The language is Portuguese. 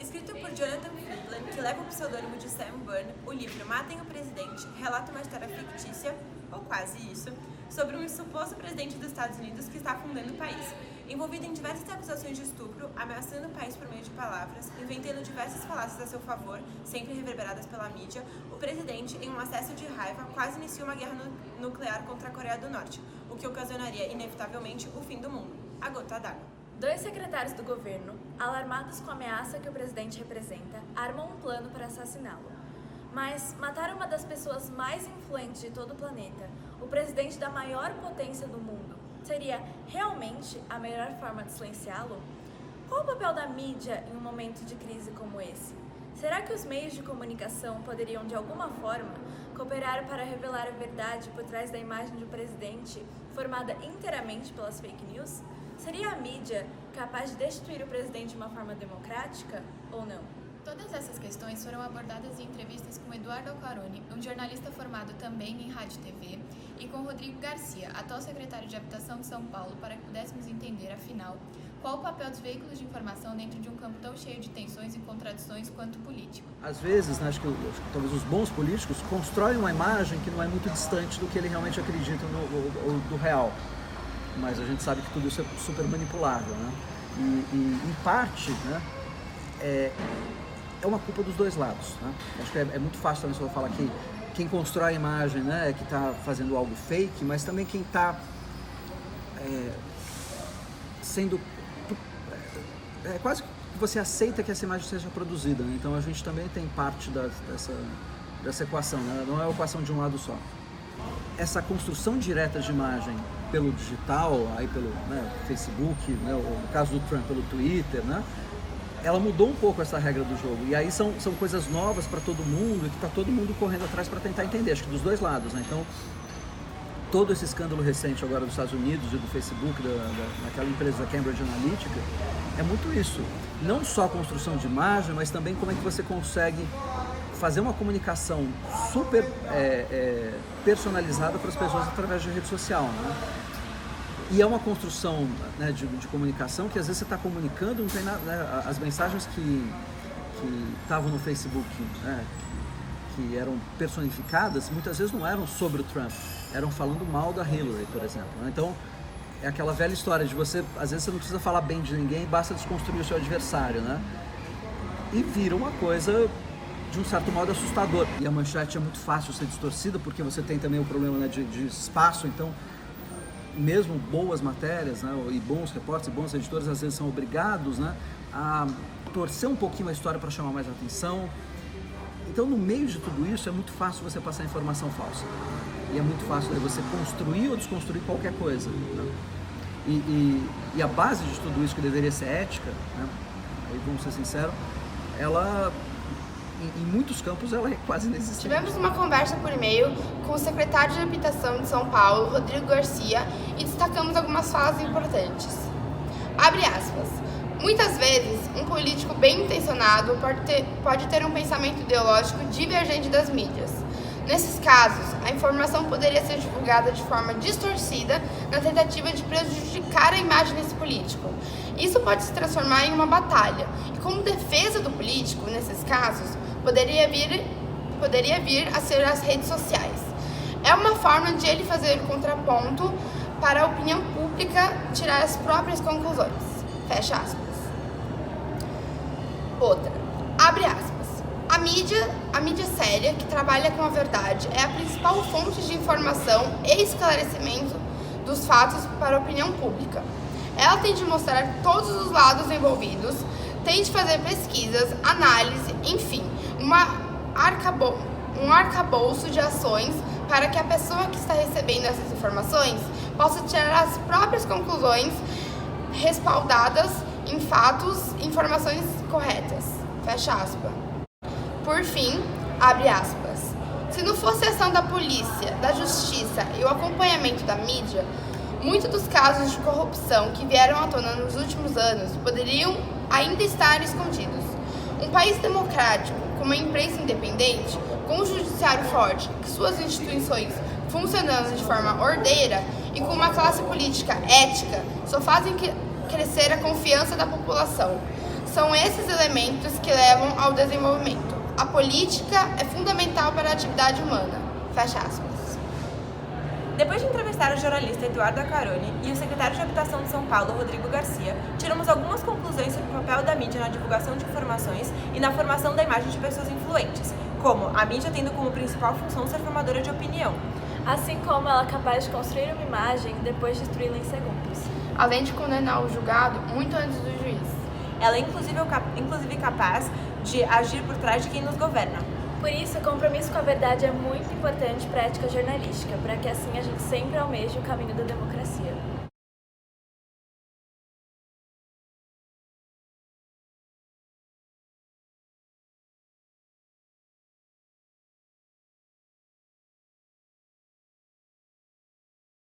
Escrito por Jonathan Freedland, que leva o pseudônimo de Sam Byrne, o livro Matem o Presidente relata uma história fictícia, ou quase isso, sobre um suposto presidente dos Estados Unidos que está afundando o país. Envolvido em diversas acusações de estupro, ameaçando o país por meio de palavras, inventando diversas falácias a seu favor, sempre reverberadas pela mídia, o presidente, em um acesso de raiva, quase inicia uma guerra nuclear contra a Coreia do Norte, o que ocasionaria, inevitavelmente, o fim do mundo. A gota d'água. 2 secretários do governo, alarmados com a ameaça que o presidente representa, armam um plano para assassiná-lo. Mas matar uma das pessoas mais influentes de todo o planeta, o presidente da maior potência do mundo, seria realmente a melhor forma de silenciá-lo? Qual o papel da mídia em um momento de crise como esse? Será que os meios de comunicação poderiam, de alguma forma, cooperar para revelar a verdade por trás da imagem de um presidente formada inteiramente pelas fake news? Seria a mídia capaz de destituir o presidente de uma forma democrática ou não? Todas essas questões foram abordadas em entrevistas com Eduardo Alcarone, um jornalista formado também em rádio e TV, e com Rodrigo Garcia, atual secretário de Habitação de São Paulo, para que pudéssemos entender, afinal, qual o papel dos veículos de informação dentro de um campo tão cheio de tensões e contradições quanto político. Às vezes, acho que talvez os bons políticos constroem uma imagem que não é muito distante do que ele realmente acredita do real. Mas a gente sabe que tudo isso é super manipulável, né? E em parte, né, é uma culpa dos dois lados, né? Acho que é muito fácil também se eu falar que quem constrói a imagem, né, é que está fazendo algo fake, mas também quem está sendo... quase que você aceita que essa imagem seja produzida, né? Então a gente também tem parte dessa equação, né? Não é uma equação de um lado só. Essa construção direta de imagem pelo digital, aí pelo Facebook, né, no caso do Trump pelo Twitter, né, ela mudou um pouco essa regra do jogo. E aí são coisas novas para todo mundo e que está todo mundo correndo atrás para tentar entender, acho que dos dois lados, né? Então, todo esse escândalo recente agora dos Estados Unidos e do Facebook, daquela empresa da Cambridge Analytica, é muito isso. Não só a construção de imagem, mas também como é que você consegue fazer uma comunicação super personalizada para as pessoas através de rede social, né? E é uma construção, né, de comunicação que às vezes você está comunicando, não tem nada, né, as mensagens que estavam no Facebook, né, que eram personificadas, muitas vezes não eram sobre o Trump, eram falando mal da Hillary, por exemplo, né? Então, é aquela velha história de você, às vezes você não precisa falar bem de ninguém, basta desconstruir o seu adversário, né? E vira uma coisa de um certo modo assustador. E a manchete é muito fácil ser distorcida, porque você tem também o problema, né, de espaço, então mesmo boas matérias, né, e bons repórteres e bons editores às vezes são obrigados, né, a torcer um pouquinho a história para chamar mais atenção. Então no meio de tudo isso é muito fácil você passar informação falsa. E é muito fácil, né, você construir ou desconstruir qualquer coisa, né? E a base de tudo isso, que deveria ser ética, né, aí vamos ser sinceros, ela... Em muitos campos ela é quase inexistente. Tivemos uma conversa por e-mail com o secretário de Habitação de São Paulo, Rodrigo Garcia, e destacamos algumas falas importantes. Abre aspas. Muitas vezes, um político bem intencionado pode ter um pensamento ideológico divergente das mídias. Nesses casos, a informação poderia ser divulgada de forma distorcida na tentativa de prejudicar a imagem desse político. Isso pode se transformar em uma batalha, e como defesa do político, nesses casos, poderia vir a ser as redes sociais. É uma forma de ele fazer contraponto para a opinião pública tirar as próprias conclusões. Fecha aspas. Outra. Abre aspas. A mídia séria, que trabalha com a verdade, é a principal fonte de informação e esclarecimento dos fatos para a opinião pública. Ela tem de mostrar todos os lados envolvidos, tem de fazer pesquisas, análise, enfim, um arcabouço de ações para que a pessoa que está recebendo essas informações possa tirar as próprias conclusões respaldadas em fatos e informações corretas. Fecha aspas. Por fim, abre aspas. Se não fosse a ação da polícia, da justiça e o acompanhamento da mídia, muitos dos casos de corrupção que vieram à tona nos últimos anos poderiam ainda estar escondidos. Um país democrático, com uma imprensa independente, com um judiciário forte, que suas instituições funcionando de forma ordeira e com uma classe política ética, só fazem crescer a confiança da população. São esses elementos que levam ao desenvolvimento. A política é fundamental para a atividade humana. Fecha aspas. Depois de entrevistar o jornalista Eduardo Accaroni e o secretário de Habitação de São Paulo, Rodrigo Garcia, tiramos algumas conclusões sobre o papel da mídia na divulgação de informações e na formação da imagem de pessoas influentes, como a mídia tendo como principal função ser formadora de opinião, assim como ela é capaz de construir uma imagem e depois destruí-la em segundos. Além de condenar o julgado muito antes do juiz. Ela é inclusive capaz de agir por trás de quem nos governa. Por isso, o compromisso com a verdade é muito importante para a ética jornalística, para que assim a gente sempre almeje o caminho da democracia.